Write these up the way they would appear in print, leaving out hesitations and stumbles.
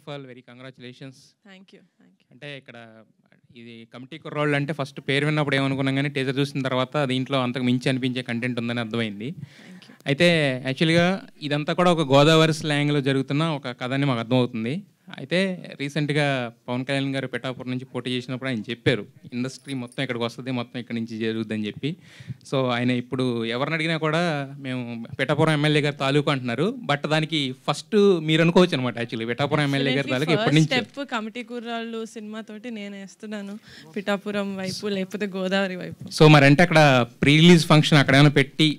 Of all very congratulations. Thank you. అంటే ఇక్కడ ఇది కమిటీ కుర్రోళ్ళు అంటే ఫస్ట్ పేరు విన్నప్పుడు ఏమనుకున్నాం, కానీ టీజర్ చూసిన తర్వాత దీంట్లో అంతకు మించి అనిపించే కంటెంట్ ఉందని అర్థమైంది. అయితే యాక్చువల్గా ఇదంతా కూడా ఒక గోదావరి స్లాంగ్లో జరుగుతున్న ఒక కథ అని మాకు అర్థమవుతుంది. అయితే రీసెంట్గా పవన్ కళ్యాణ్ గారు పిఠాపురం నుంచి పోటీ చేసినప్పుడు ఆయన చెప్పారు, ఇండస్ట్రీ మొత్తం ఇక్కడికి వస్తుంది, మొత్తం ఇక్కడి నుంచి జరుగుద్దని చెప్పి. సో ఆయన ఇప్పుడు ఎవరిని అడిగినా కూడా మేము పిఠాపురం ఎమ్మెల్యే గారు తాలూకు అంటున్నారు. బట్ దానికి ఫస్ట్ మీరు అనుకోవచ్చు అనమాట. యాక్చువల్లీ పిఠాపురం ఎమ్మెల్యే గారి తాలూకు ఎప్పటి నుంచి స్టెప్ కమిటీ కుర్రాళ్ళు సినిమాతోటి నేను వేస్తున్నాను, పిఠాపురం వైపు లేకపోతే గోదావరి వైపు. సో మరి అంటే అక్కడ ప్రీ రిలీజ్ ఫంక్షన్ అక్కడ ఏమైనా పెట్టి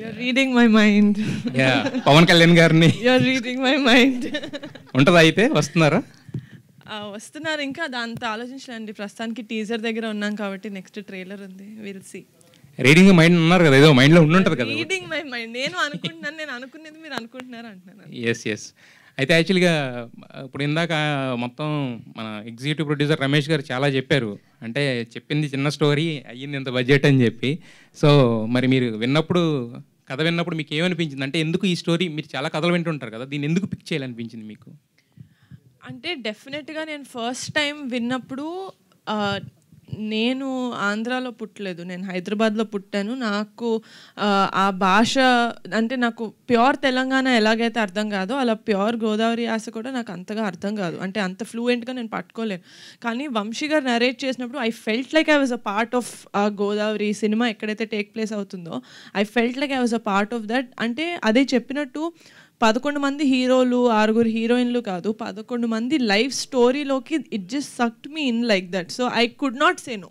You're reading my mind. Yeah, Pawan Kalyan గారిని You're reading my mind. ఉంటుందా? అయితే వస్తున్నారా? వస్తున్నారు, ఇంకా దాంతో ఆలోచించలేండి. ప్రస్తుతానికి టీజర్ దగ్గర ఉన్నాం కాబట్టి నెక్స్ట్ ట్రైలర్ ఉంది, విల్ సీ. రీడింగ్ మైండ్ ఉన్నారు కదా, ఏదో మైండ్లో ఉండుంటుంది కదా. రీడింగ్ మై మైండ్ నేను అనుకుంటున్నాను, నేను అనుకునేది మీరు అనుకుంటున్నారు అంటున్నాను. ఎస్. అయితే యాక్చువల్గా ఇప్పుడు ఇందాక మొత్తం మన ఎగ్జిక్యూటివ్ ప్రొడ్యూసర్ రమేష్ గారు చాలా చెప్పారు. అంటే చెప్పింది చిన్న స్టోరీ, అయ్యింది ఇంత బడ్జెట్ అని చెప్పి. సో మరి మీరు కథ విన్నప్పుడు మీకు ఏమనిపించింది? అంటే ఎందుకు ఈ స్టోరీ, మీరు చాలా కథలు వింటుంటారు కదా, దీన్ని ఎందుకు పిక్ చేయాలనిపించింది మీకు? అంటే డెఫినెట్గా నేను ఫస్ట్ టైం విన్నప్పుడు, నేను ఆంధ్రాలో పుట్టలేదు, నేను హైదరాబాద్లో పుట్టాను. నాకు ఆ భాష అంటే నాకు ప్యూర్ తెలంగాణ ఎలాగైతే అర్థం కాదో అలా ప్యూర్ గోదావరి యాస కూడా నాకు అంతగా అర్థం కాదు. అంటే అంత ఫ్లూయెంట్గా నేను పట్టుకోలేను. కానీ వంశీ గారు నరేట్ చేసినప్పుడు I felt like I was a part of Godavari cinema ఎక్కడైతే టేక్ ప్లేస్ అవుతుందో. I felt like I was a part of that. అంటే అదే చెప్పినట్టు 11 మంది హీరోలు, 6 హీరోయిన్లు కాదు, 11 మంది లైఫ్ స్టోరీలోకి it just sucked me in like that. So I could not say no.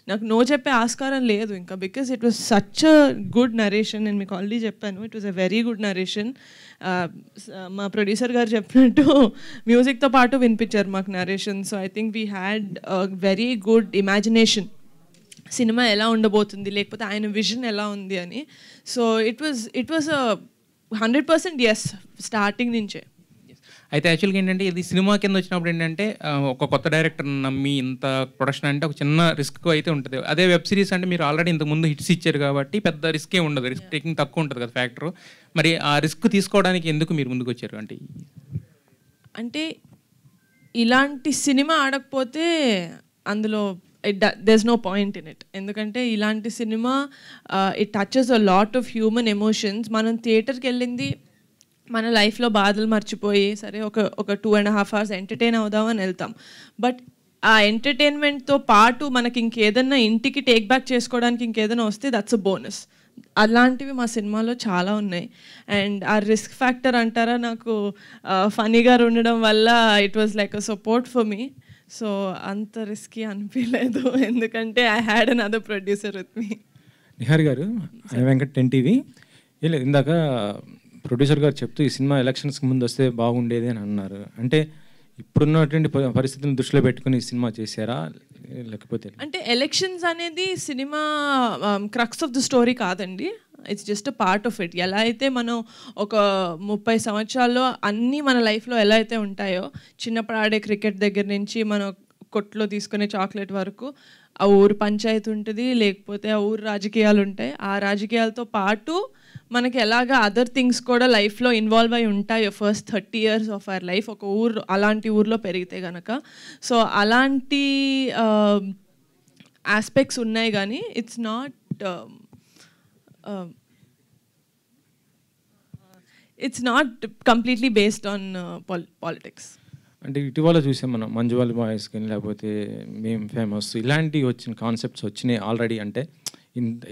నాకు నో చెప్పే ఆస్కారం లేదు ఇంకా, because it was such a good narration. నేను మీకు ఆల్రెడీ చెప్పాను, it was a very good narration. మా ప్రొడ్యూసర్ గారు చెప్పినట్టు మ్యూజిక్తో పాటు వినిపించారు మాకు narration. So I think we had very good imagination, cinema ఎలా ఉండబోతుంది, లేకపోతే ఆయన విజన్ ఎలా ఉంది అని. So it was a 100% yes starting నుంచే. అయితే యాక్చువల్గా ఏంటంటే ఇది సినిమా కింద వచ్చినప్పుడు ఏంటంటే ఒక కొత్త డైరెక్టర్ నమ్మి ఇంత ప్రొడక్షన్ అంటే ఒక చిన్న రిస్క్ అయితే ఉంటుంది. అదే వెబ్ సిరీస్ అంటే మీరు ఆల్రెడీ ఇంతకుముందు హిట్స్ ఇచ్చారు కాబట్టి పెద్ద రిస్కే ఉండదు, రిస్క్ టేకింగ్ తక్కువ ఉంటుంది కదా ఫ్యాక్టర్. మరి ఆ రిస్క్ తీసుకోవడానికి ఎందుకు మీరు ముందుకు వచ్చారు? అంటే ఇలాంటి సినిమా ఆడకపోతే అందులో there's no point in it. ఎందుకంటే ఇలాంటి cinema it touches a lot of human emotions. మనం థియేటర్కి వెళ్ళింది మన లైఫ్లో బాధలు మర్చిపోయి సరే ఒక 2.5 hours ఎంటర్టైన్ అవుదామని వెళ్తాం. బట్ ఆ ఎంటర్టైన్మెంట్తో పాటు మనకి ఇంకేదన్నా ఇంటికి టేక్ బ్యాక్ చేసుకోవడానికి ఇంకేదైనా వస్తే దట్స్ అ బోనస్. అలాంటివి మా సినిమాలో చాలా ఉన్నాయి. అండ్ ఆ రిస్క్ ఫ్యాక్టర్ అంటారా, నాకు ఫనీగా ఉండడం వల్ల it was like a support for me. So అంత రిస్కీ అనిపించలేదు, ఎందుకంటే I had another producer with me. Nihar గారు, వెంకట్ 10TV. ఏం లేదు, ఇందాక ప్రొడ్యూసర్ గారు చెప్తూ ఈ సినిమా ఎలక్షన్స్కి ముందు వస్తే బాగుండేది అని అన్నారు. అంటే ఇప్పుడున్నటువంటి పరిస్థితులను దృష్టిలో పెట్టుకుని ఈ సినిమా చేశారా, లేకపోతే? అంటే ఎలక్షన్స్ అనేది cinema crux of the story కాదండి, it's just a part of it. ఎలా అయితే మనం ఒక 30 సంవత్సరాల్లో అన్నీ మన లైఫ్లో ఎలా అయితే ఉంటాయో, చిన్నప్పుడు ఆడే క్రికెట్ దగ్గర నుంచి మన కొట్లో తీసుకునే చాక్లెట్ వరకు ఆ ఊరు పంచాయతీ ఉంటుంది, లేకపోతే ఆ ఊరు రాజకీయాలు ఉంటాయి. ఆ రాజకీయాలతో పాటు మనకి ఎలాగా అదర్ థింగ్స్ కూడా లైఫ్లో ఇన్వాల్వ్ అయి ఉంటాయి first 30 years of our life ఒక ఊరు అలాంటి ఊర్లో పెరిగితే కనుక. సో అలాంటి ఆస్పెక్ట్స్ ఉన్నాయి, కానీ it's not completely based on politics. అంటే ఇటీవల చూసాం మనం మంజువాల్ బాయ్స్ కానీ లేకపోతే మేము ఫేమస్ ఇలాంటివి వచ్చిన కాన్సెప్ట్స్ వచ్చినాయి ఆల్రెడీ. అంటే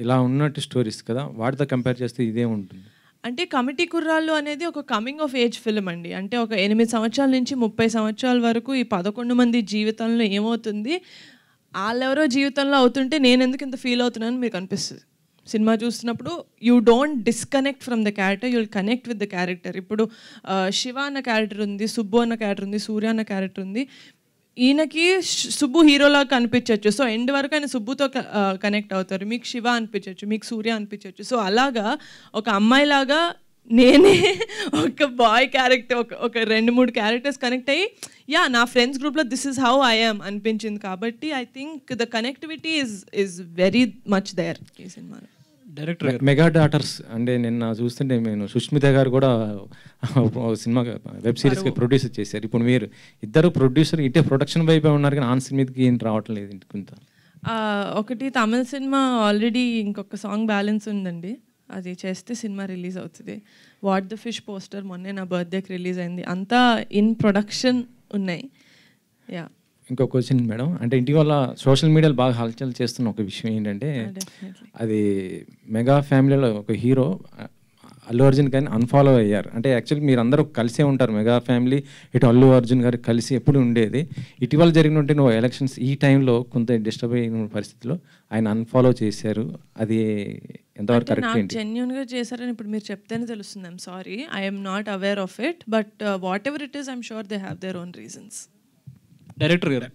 ఇలా ఉన్నట్టు స్టోరీస్ కదా, వాటితో కంపేర్ చేస్తే ఇదే ఉంటుంది. అంటే కమిటీ కుర్రాళ్ళు అనేది ఒక కమింగ్ ఆఫ్ ఏజ్ ఫిల్మ్ అండి. అంటే ఒక 8 సంవత్సరాల నుంచి 30 సంవత్సరాల వరకు ఈ 11 మంది జీవితంలో ఏమవుతుంది, వాళ్ళెవరో జీవితంలో అవుతుంటే నేను ఎందుకు ఇంత ఫీల్ అవుతున్నాను మీకు అనిపిస్తుంది సినిమా చూస్తున్నప్పుడు. You don't disconnect from the character, you will connect with the character. ఇప్పుడు శివ అన్న క్యారెక్టర్ ఉంది, సుబ్బు అన్న క్యారెక్టర్ ఉంది, సూర్య అన్న క్యారెక్టర్ ఉంది. ఈయనకి సుబ్బు హీరోలాగా కనిపించవచ్చు, సో ఎండ్ వరకు ఆయన సుబ్బుతో కనెక్ట్ అవుతారు. మీకు శివ అనిపించవచ్చు, మీకు సూర్య అనిపించవచ్చు. సో అలాగా ఒక అమ్మాయిలాగా నేనే ఒక బాయ్ క్యారెక్టర్ ఒక 2-3 క్యారెక్టర్స్ కనెక్ట్ అయ్యి నా ఫ్రెండ్స్ గ్రూప్లో this is how I am అనిపించింది. కాబట్టి I think the connectivity is very much there ఈ సినిమాలో. డైరెక్టర్ గారు మెగా డాటర్స్ అంటే నిన్న చూస్తుంటే నేను సుష్మిత గారు కూడా సినిమా వెబ్ సిరీస్కి ప్రొడ్యూసర్ చేశారు. ఇప్పుడు మీరు ఇద్దరు ప్రొడ్యూసర్ ఇటే ప్రొడక్షన్ వైపే ఉన్నారు కానీ ఆన్ సినిమాకి ఏం రావటం లేదు ఇంత. ఒకటి తమిళ సినిమా ఆల్రెడీ ఇంకొక సాంగ్ బ్యాలెన్స్ ఉందండి, అది చేస్తే సినిమా రిలీజ్ అవుతుంది. వాట్ ద ఫిష్ పోస్టర్ మొన్నే నా బర్త్డేకి రిలీజ్ అయింది. అంతా ఇన్ ప్రొడక్షన్ ఉన్నాయి. యా, ఇంకో క్వశ్చన్ మేడం, అంటే ఇటీవల సోషల్ మీడియాలో బాగా హల్చల్ చేస్తున్న ఒక విషయం ఏంటంటే అది మెగా ఫ్యామిలీలో ఒక హీరో అల్లు అర్జున్ గారిని అన్ఫాలో అయ్యారు. అంటే యాక్చువల్లీ మీరు అందరూ కలిసే ఉంటారు, మెగా ఫ్యామిలీ ఇటు అల్లు అర్జున్ గారు కలిసి ఎప్పుడు ఉండేది. ఇటీవల జరిగినట్టు నువ్వు ఎలక్షన్స్ ఈ టైంలో కొంత డిస్టర్బ్ అయిన పరిస్థితిలో ఆయన అన్ఫాలో చేశారు, అది ఎంతవరకు కరెక్ట్ ఏంటి? జెన్యున్గా చేశారని ఇప్పుడు మీరు చెప్తేనే తెలుస్తుంది. I'm sorry, I'm not aware of it, but what ever it is I'm sure they have their own reasons. Director గారు